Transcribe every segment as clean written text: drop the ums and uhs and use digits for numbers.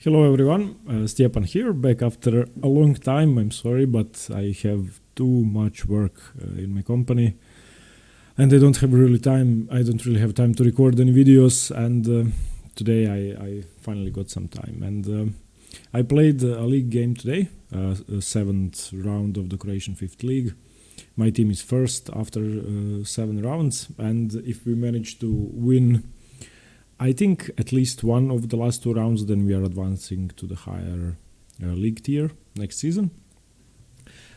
Hello everyone, Stepan here, back after a long time. I'm sorry, but I have too much work in my company and I don't really have time to record any videos, and today I finally got some time, and I played a league game today, a 7th round of the Croatian 5th league. My team is first after 7 rounds, and if we manage to win I think at least one of the last 2 rounds, then we are advancing to the higher league tier next season.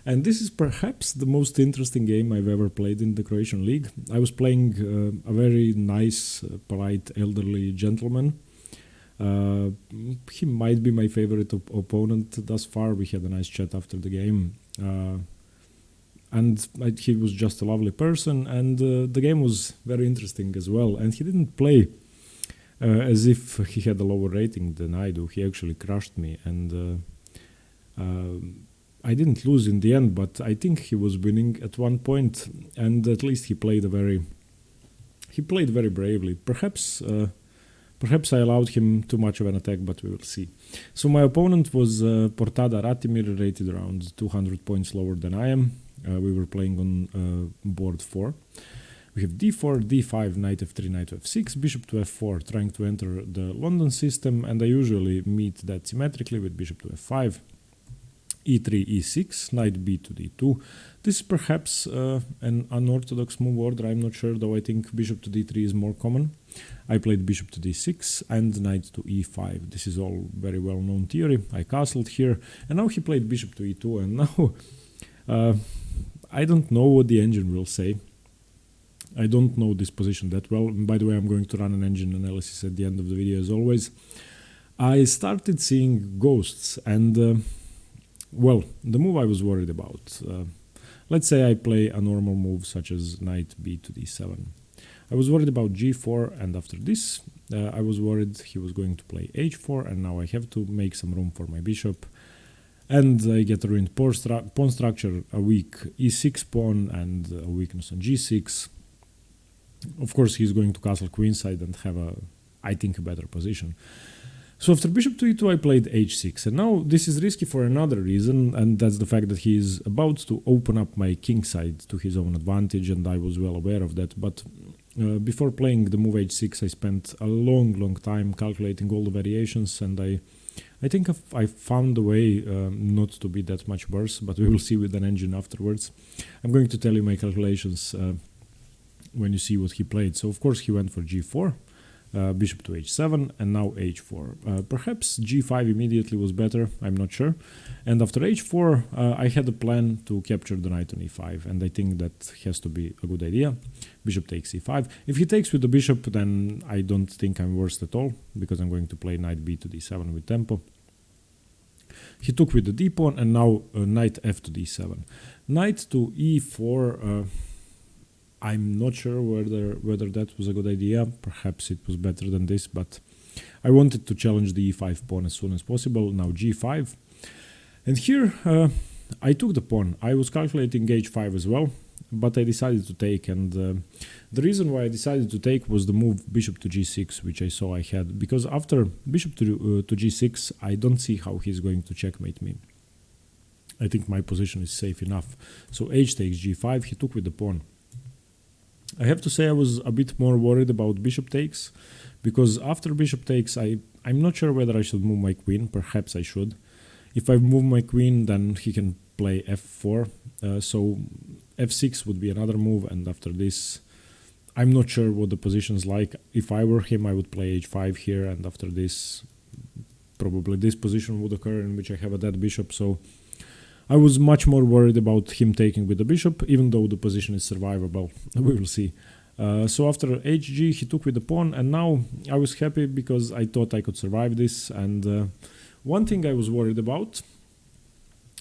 And this is perhaps the most interesting game I've ever played in the Croatian league. I was playing a very nice, polite, elderly gentleman. He might be my favorite opponent thus far. We had a nice chat after the game. And he was just a lovely person, and the game was very interesting as well. And he didn't play as if he had a lower rating than I do. He actually crushed me, and I didn't lose in the end, but I think he was winning at one point, and at least he played very bravely. Perhaps I allowed him too much of an attack, but we will see. So my opponent was Portada Ratimir, rated around 200 points lower than I am. We were playing on board 4. We have d4, d5, knight f3, knight to f6, bishop to f4, trying to enter the London system, and I usually meet that symmetrically with bishop to f5, e3, e6, knight b to d2. This is perhaps an unorthodox move order, I'm not sure, though I think bishop to d3 is more common. I played bishop to d6 and knight to e5. This is all very well-known theory. I castled here, and now he played bishop to e2, and now I don't know what the engine will say. I don't know this position that well. By the way, I'm going to run an engine analysis at the end of the video as always. I started seeing ghosts, and well, the move I was worried about. Let's say I play a normal move such as knight b to d7. I was worried about g4, and after this I was worried he was going to play h4, and now I have to make some room for my bishop. And I get a ruined pawn structure, a weak e6 pawn, and a weakness on g6. Of course, he's going to castle queenside and have I think, a better position. So after bishop to e2, I played h6, and now this is risky for another reason, and that's the fact that he is about to open up my kingside to his own advantage, and I was well aware of that. But before playing the move h6, I spent a long time calculating all the variations, and I think I found a way not to be that much worse, but we will see with an engine afterwards. I'm going to tell you my calculations when you see what he played. So of course he went for g4, bishop to h7, and now h4. Perhaps g5 immediately was better, I'm not sure. And after h4 I had a plan to capture the knight on e5, and I think that has to be a good idea. Bishop takes e5. If he takes with the bishop, then I don't think I'm worst at all, because I'm going to play knight b to d7 with tempo. He took with the d pawn, and now knight f to d7. Knight to e4, I'm not sure whether that was a good idea. Perhaps it was better than this, but I wanted to challenge the e5 pawn as soon as possible. Now g5. And here I took the pawn. I was calculating h5 as well, but I decided to take, and the reason why I decided to take was the move bishop to g6, which I saw I had, because after bishop to g6, I don't see how he's going to checkmate me. I think my position is safe enough. So h takes g5, he took with the pawn. I have to say I was a bit more worried about bishop takes, because after bishop takes, I'm not sure whether I should move my queen. Perhaps I should. If I move my queen, then he can play f4, so f6 would be another move, and after this, I'm not sure what the position's like. If I were him, I would play h5 here, and after this, probably this position would occur in which I have a dead bishop, so I was much more worried about him taking with the bishop, even though the position is survivable. We will see. So after hg, he took with the pawn, and now I was happy because I thought I could survive this. And one thing I was worried about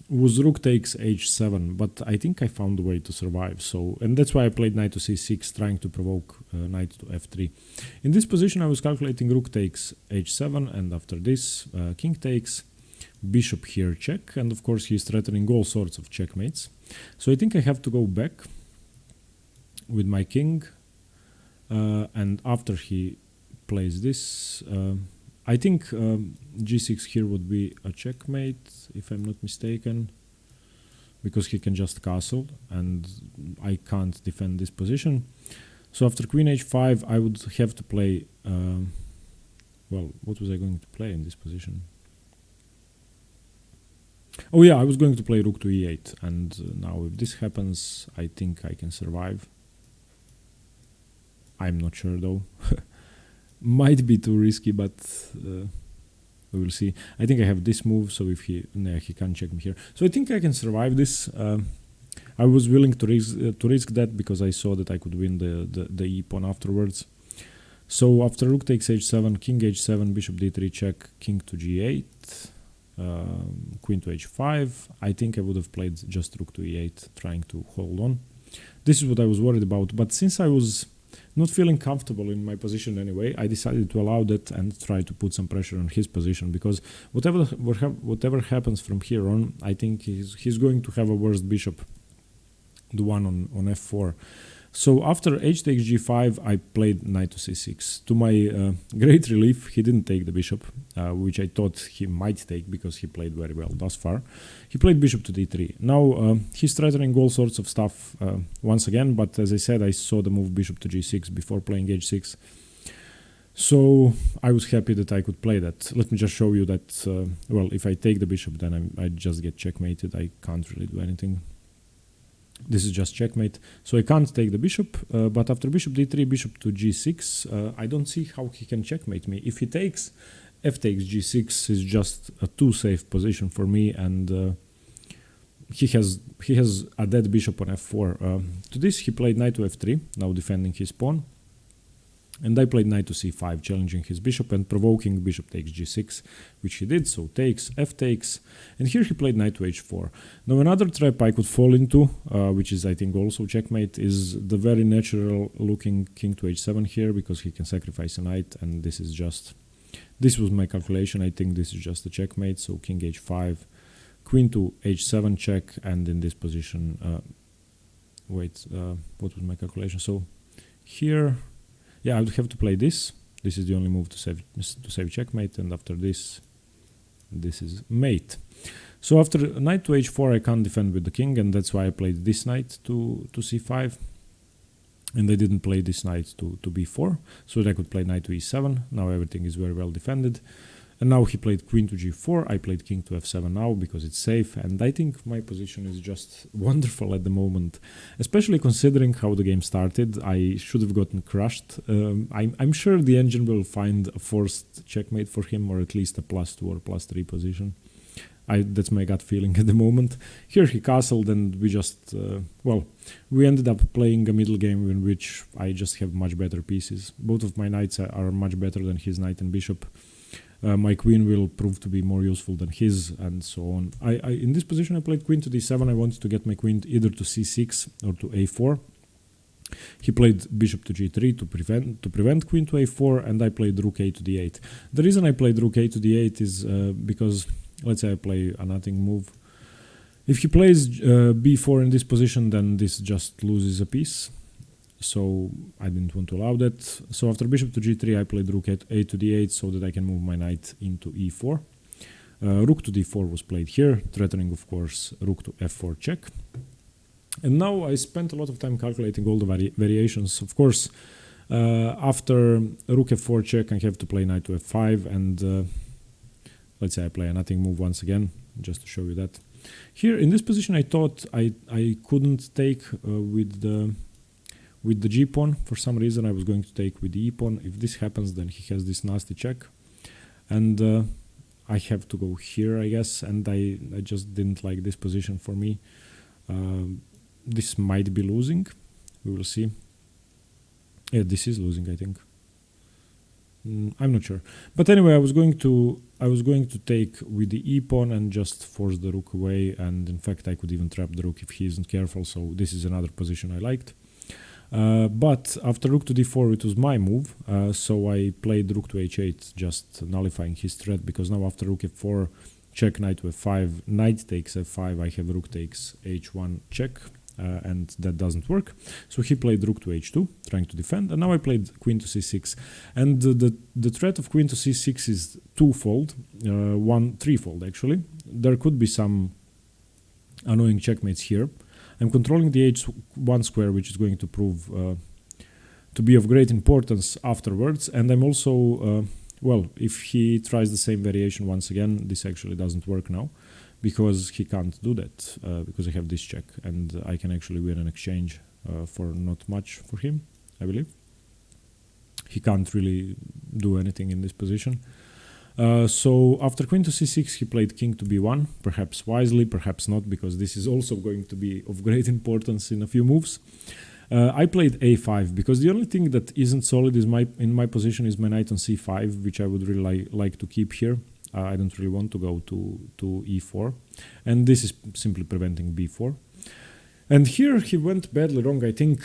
was rook takes h7, but I think I found a way to survive. So, and that's why I played knight to c6, trying to provoke knight to f3. In this position, I was calculating rook takes h7, and after this, king takes. Bishop here check, and of course he's threatening all sorts of checkmates. So I think I have to go back with my king, and after he plays this, I think g6 here would be a checkmate, if I'm not mistaken, because he can just castle, and I can't defend this position. So after queen h5, I would have to play... well, what was I going to play in this position? Oh yeah, I was going to play rook to e8, and now if this happens, I think I can survive. I'm not sure though. Might be too risky, but we will see. I think I have this move, so if he can't check me here. So I think I can survive this. I was willing to risk that because I saw that I could win the e pawn afterwards. So after rook takes h7, king h7, bishop d3 check, king to g8, queen to h5. I think I would have played just rook to e8, trying to hold on. This is what I was worried about, but since I was not feeling comfortable in my position anyway, I decided to allow that and try to put some pressure on his position, because whatever happens from here on, I think he's going to have a worst bishop, the one on f4. So after h takes g5, I played knight to c6. To my great relief, he didn't take the bishop, which I thought he might take because he played very well thus far. He played bishop to d3. Now he's threatening all sorts of stuff once again, but as I said, I saw the move bishop to g6 before playing h6. So I was happy that I could play that. Let me just show you that, well, if I take the bishop, then I just get checkmated. I can't really do anything. This is just checkmate. So I can't take the bishop, but after bishop d3, bishop to g6, I don't see how he can checkmate me. If he takes, f takes g6 is just a too safe position for me, and he has a dead bishop on f4. To this he played knight to f3, now defending his pawn. And I played knight to c5, challenging his bishop and provoking bishop takes g6, which he did, so takes, f takes, and here he played knight to h4. Now another trap I could fall into, which is I think also checkmate, is the very natural looking king to h7 here, because he can sacrifice a knight, and this was my calculation. I think this is just a checkmate, so king h5, queen to h7 check, and in this position, what was my calculation? So here... yeah, I would have to play this. This is the only move to save checkmate, and after this is mate. So after knight to h4, I can't defend with the king, and that's why I played this knight to c5. And I didn't play this knight to b4, so that I could play knight to e7. Now everything is very well defended. And now he played queen to g4, I played king to f7 now because it's safe, and I think my position is just wonderful at the moment, especially considering how the game started. I should have gotten crushed. I'm sure the engine will find a forced checkmate for him, or at least a +2 or +3 position. That's my gut feeling at the moment. Here he castled, and we just, well, we ended up playing a middle game in which I just have much better pieces. Both of my knights are much better than his knight and bishop. My queen will prove to be more useful than his, and so on. In this position I played queen to d7. I wanted to get my queen either to c6 or to a4. He played bishop to g3 to prevent queen to a4, and I played rook a to d8. The reason I played rook a to d8 is because, let's say I play a nothing move. If he plays b4 in this position, then this just loses a piece. So I didn't want to allow that. So after bishop to g3, I played rook a to d8 so that I can move my knight into e4. Rook to d4 was played here, threatening, of course, rook to f4 check. And now I spent a lot of time calculating all the variations. Of course, after rook f4 check, I have to play knight to f5, and let's say I play a nothing move once again, just to show you that. Here, in this position, I thought I couldn't take with the g-pawn. For some reason I was going to take with the e-pawn. If this happens, then he has this nasty check. And I have to go here, I guess, and I just didn't like this position for me. This might be losing. We will see. Yeah, this is losing, I think. I'm not sure. But anyway, I was going to take with the e-pawn and just force the rook away, and in fact I could even trap the rook if he isn't careful, so this is another position I liked. But after rook to d4 it was my move, so I played rook to h8, just nullifying his threat, because now after rook f4 check, knight to f5, knight takes f5, I have rook takes h1 check, and that doesn't work. So he played rook to h2, trying to defend, and now I played queen to c6. And the threat of queen to c6 is twofold, threefold actually. There could be some annoying checkmates here. I'm controlling the h1 square, which is going to prove to be of great importance afterwards, and I'm also, well, if he tries the same variation once again, this actually doesn't work now, because he can't do that, because I have this check, and I can actually win an exchange for not much for him, I believe. He can't really do anything in this position. So after queen to c6, he played king to b1, perhaps wisely, perhaps not, because this is also going to be of great importance in a few moves. I played a5, because the only thing that isn't solid is in my position is my knight on c5, which I would really like to keep here. I don't really want to go to e4, and this is simply preventing b4. And here he went badly wrong, I think.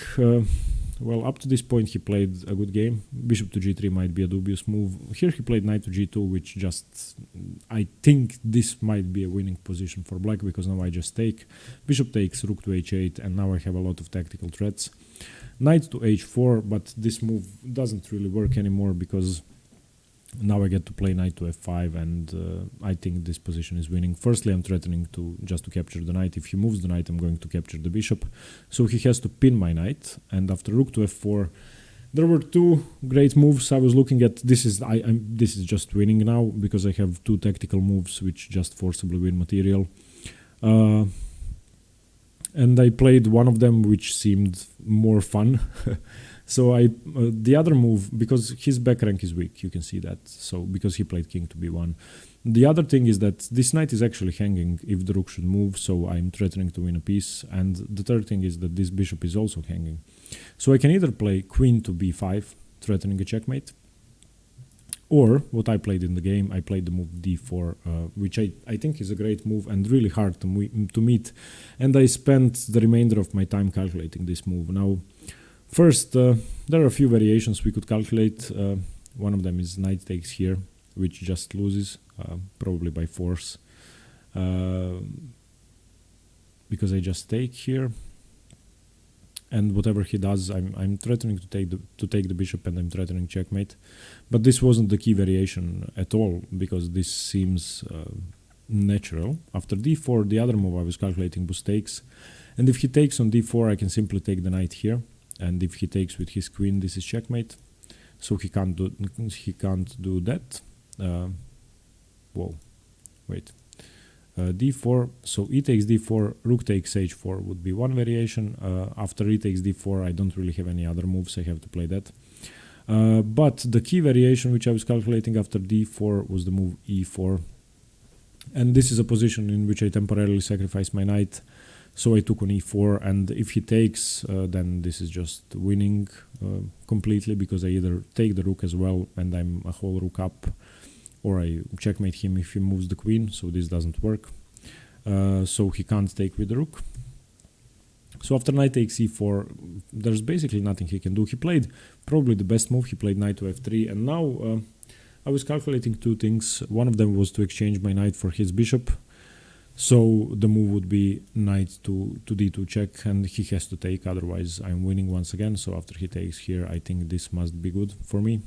Well, up to this point he played a good game. Bishop to g3 might be a dubious move. Here he played knight to g2, which just... I think this might be a winning position for black, because now I just take. Bishop takes, rook to h8, and now I have a lot of tactical threats. Knight to h4, but this move doesn't really work anymore, because now I get to play knight to f5, and I think this position is winning. Firstly, I'm threatening just to capture the knight. If he moves the knight, I'm going to capture the bishop. So he has to pin my knight, and after rook to f4, there were two great moves I was looking at. This is just winning now, because I have two tactical moves which just forcibly win material. And I played one of them which seemed more fun. So the other move, because his back rank is weak, you can see that. So because he played king to b1. The other thing is that this knight is actually hanging if the rook should move, so I'm threatening to win a piece. And the third thing is that this bishop is also hanging. So I can either play queen to b5, threatening a checkmate, or what I played in the game, I played the move d4, which I think is a great move and really hard to meet. And I spent the remainder of my time calculating this move. Now, first, there are a few variations we could calculate. One of them is knight takes here, which just loses, probably by force, because I just take here, and whatever he does, I'm threatening to take the bishop, and I'm threatening checkmate. But this wasn't the key variation at all, because this seems natural. After d4, the other move I was calculating was takes, and if he takes on d4, I can simply take the knight here. And if he takes with his queen, this is checkmate. So he can't do that. Whoa, wait. D4. So e takes d4, rook takes h4 would be one variation. After e takes d4, I don't really have any other moves. I have to play that. But the key variation which I was calculating after d4 was the move e4. And this is a position in which I temporarily sacrifice my knight. So I took on e4, and if he takes, then this is just winning completely, because I either take the rook as well, and I'm a whole rook up, or I checkmate him if he moves the queen, so this doesn't work. So he can't take with the rook. So after knight takes e4, there's basically nothing he can do. He played probably the best move. He played knight to f3, and now I was calculating two things. One of them was to exchange my knight for his bishop. So the move would be knight to d2 check, and he has to take, otherwise I'm winning once again. So after he takes here, I think this must be good for me.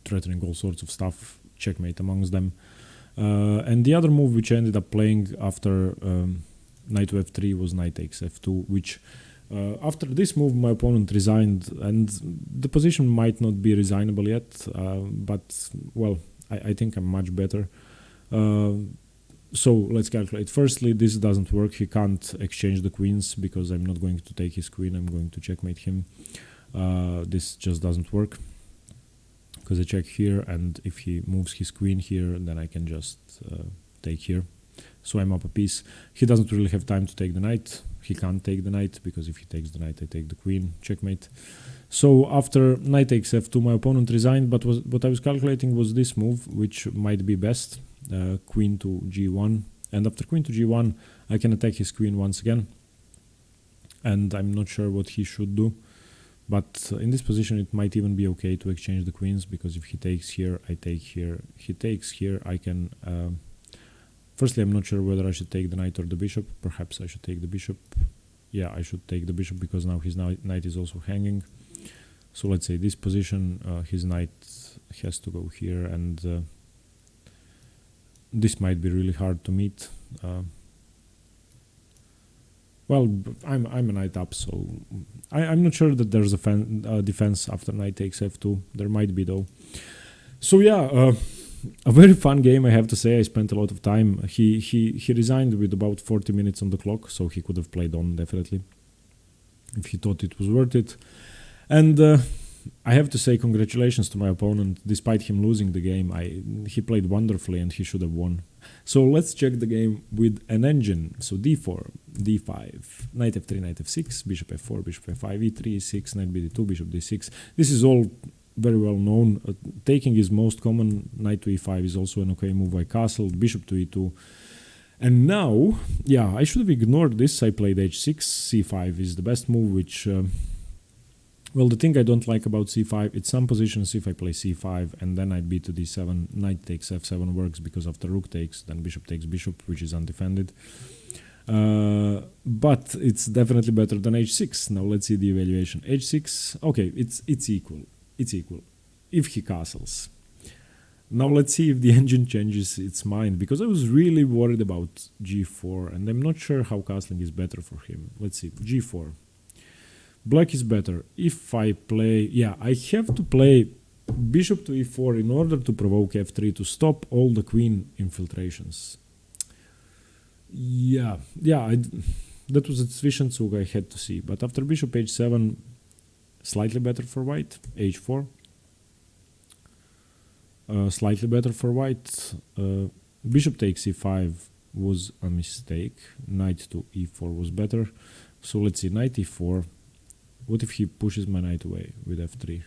Threatening all sorts of stuff, checkmate amongst them. And the other move which I ended up playing after knight to f3 was knight takes f2, which after this move my opponent resigned, and the position might not be resignable yet, but well, I think I'm much better. So let's calculate. Firstly, this doesn't work. He can't exchange the queens because I'm not going to take his queen. I'm going to checkmate him. This just doesn't work because I check here, and if he moves his queen here, then I can just take here. So I'm up a piece. He doesn't really have time to take the knight. He can't take the knight because if he takes the knight, I take the queen. Checkmate. So after knight takes f2, my opponent resigned, but what I was calculating was this move, which might be best. Queen to g1, and after queen to g1 I can attack his queen once again, and I'm not sure what he should do, but in this position it might even be okay to exchange the queens, because if he takes here, I take here, he takes here, I can Firstly, I'm not sure whether I should take the knight or the bishop. Perhaps I should take the bishop. Yeah, I should take the bishop because now his knight is also hanging. So let's say this position, his knight has to go here, and this might be really hard to meet. Well, I'm a knight up, so I'm not sure that there's a defense after knight takes f2. There might be though. So yeah, a very fun game, I have to say. I spent a lot of time. He resigned with about 40 minutes on the clock, so he could have played on definitely if he thought it was worth it. And I have to say congratulations to my opponent. Despite him losing the game, he played wonderfully and he should have won. So let's check the game with an engine. So d4, d5, knight f3, knight f6, bishop f4, bishop f5, e3, e6, knight bd2, bishop d6. This is all very well known. Taking is most common. Knight to e5 is also an okay move. I castled, bishop to e2. And now, yeah, I should have ignored this. I played h6, c5 is the best move, which... well, the thing I don't like about c5, it's some positions if I play c5 and then knight b to d7, knight takes f7 works because after rook takes, then bishop takes bishop, which is undefended. But it's definitely better than h6. Now let's see the evaluation. h6, okay, it's equal. It's equal if he castles. Now let's see if the engine changes its mind, because I was really worried about g4 and I'm not sure how castling is better for him. Let's see, g4. Black is better. If I play... yeah, I have to play bishop to e4 in order to provoke f3 to stop all the queen infiltrations. Yeah, that was a Zwischenzug I had to see. But after bishop h7, slightly better for white. h4. Slightly better for white. Bishop takes e5 was a mistake. Knight to e4 was better. So let's see, knight e4. What if he pushes my knight away with f3?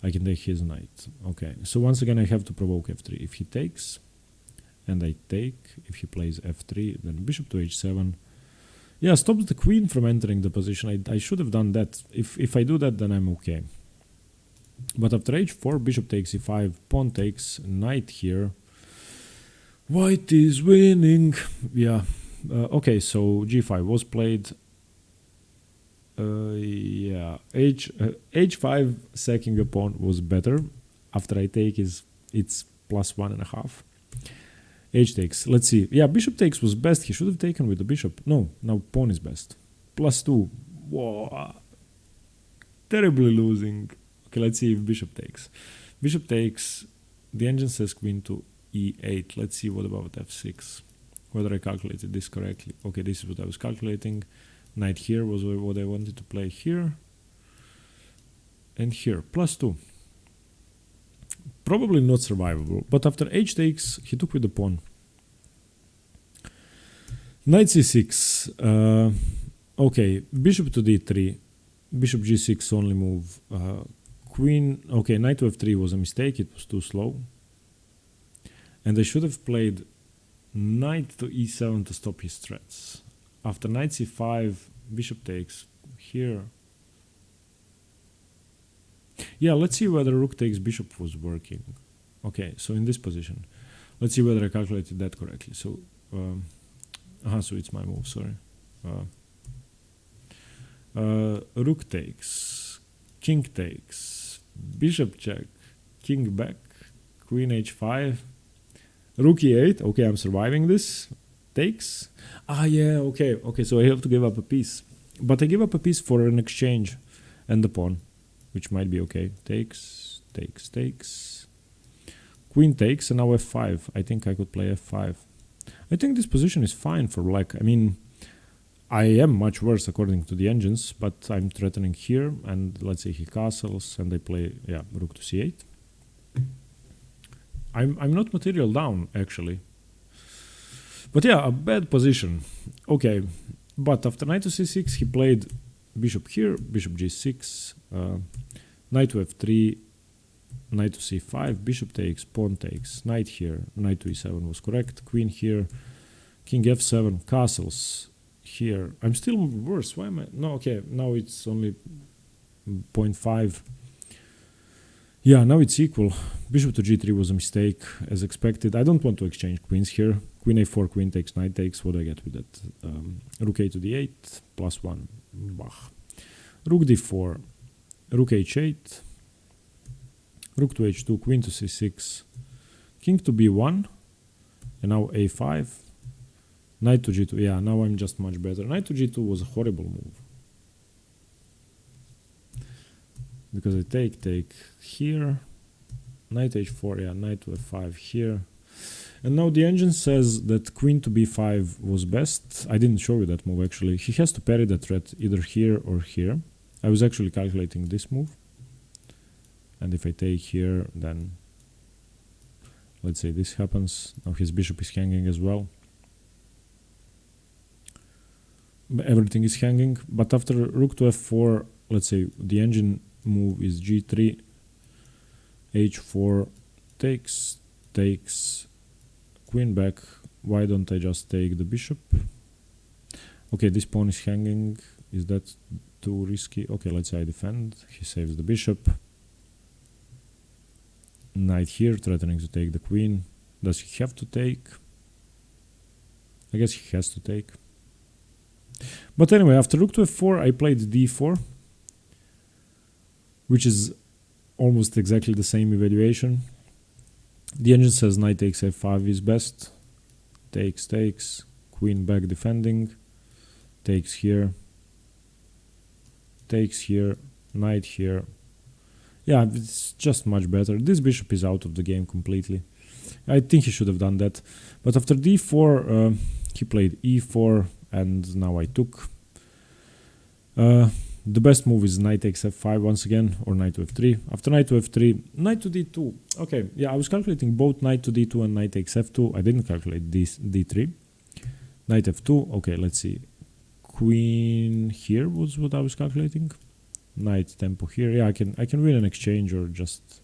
I can take his knight. Okay, so once again I have to provoke f3. If he takes, and I take, if he plays f3, then bishop to h7. Yeah, stops the queen from entering the position. I should have done that. If I do that, then I'm okay. But after h4, bishop takes e5, pawn takes, knight here. White is winning. Yeah. Okay, so g5 was played. Yeah, h5 sacking a pawn was better. After I take it's plus 1.5. H takes, let's see. Yeah, bishop takes was best. He should have taken with the bishop. No, now pawn is best. Plus 2. Whoa, terribly losing. Okay, let's see if bishop takes. Bishop takes. The engine says queen to e8. Let's see what about f6. Whether I calculated this correctly. Okay, this is what I was calculating. Knight here was what I wanted to play here. And here, plus 2. Probably not survivable. But after h takes, he took with the pawn. Knight c6. Okay, bishop to d3. Bishop g6 only move. Queen. Okay, knight to f3 was a mistake. It was too slow. And I should have played knight to e7 to stop his threats. After knight c5, bishop takes here. Yeah, let's see whether rook takes bishop was working. Okay, so in this position. Let's see whether I calculated that correctly. So, so it's my move, sorry. Rook takes, king takes, bishop check, king back, queen h5, rook e8. Okay, I'm surviving this. Takes. Yeah, okay, so I have to give up a piece. But I give up a piece for an exchange and the pawn, which might be okay. Takes, takes, takes. Queen takes, and now f5. I think I could play f5. I think this position is fine for black. I mean, I am much worse according to the engines, but I'm threatening here, and let's say he castles, and I play, yeah, rook to c8. I'm not material down, actually. But yeah, a bad position. Okay, but after knight to c6, he played bishop here, bishop g6, knight to f3, knight to c5, bishop takes, pawn takes, knight here, knight to e7 was correct, queen here, king f7, castles here. I'm still worse. Why am I? No, okay, now it's only 0.5. Yeah, now it's equal. Bishop to g3 was a mistake, as expected. I don't want to exchange queens here. Queen a4, queen takes, knight takes. What do I get with that? Rook a to d8, +1. Bach. Rook d4, rook h8, rook to h2, queen to c6, king to b1, and now a5, knight to g2. Yeah, now I'm just much better. Knight to g2 was a horrible move. Because I take here, knight h4, yeah, knight to f5 here. And now the engine says that queen to b5 was best. I didn't show you that move actually. He has to parry that threat either here or here. I was actually calculating this move. And if I take here, then let's say this happens. Now his bishop is hanging as well. Everything is hanging. But after rook to f4, let's say the engine move is g3, h4, takes, queen back. Why don't I just take the bishop? Okay, this pawn is hanging. Is that too risky? Okay, let's say I defend. He saves the bishop. Knight here, threatening to take the queen. Does he have to take? I guess he has to take. But anyway, after rook to f4, I played d4, which is almost exactly the same evaluation. The engine says knight takes f5 is best. Takes, queen back defending, takes here, knight here. Yeah, it's just much better. This bishop is out of the game completely. I think he should have done that. But after d4, he played e4, and now I took. The best move is knight takes f5 once again, or knight to f3. After knight to f3, knight to d2. Okay, yeah, I was calculating both knight to d2 and knight takes f2. I didn't calculate this d3. Knight f2. Okay, let's see. Queen here was what I was calculating. Knight tempo here. Yeah, I can win an exchange or just.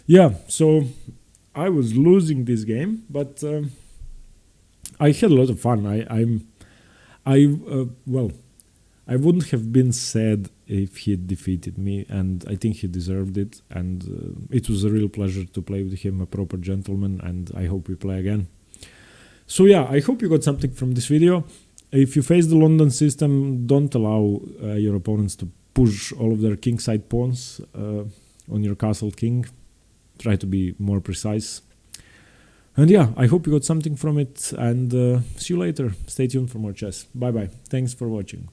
Yeah, so I was losing this game, but I had a lot of fun. Well, I wouldn't have been sad if he defeated me, and I think he deserved it, and it was a real pleasure to play with him, a proper gentleman, and I hope we play again. So yeah, I hope you got something from this video. If you face the London system, don't allow your opponents to push all of their kingside pawns on your castle king. Try to be more precise. And yeah, I hope you got something from it, and see you later. Stay tuned for more chess. Bye bye. Thanks for watching.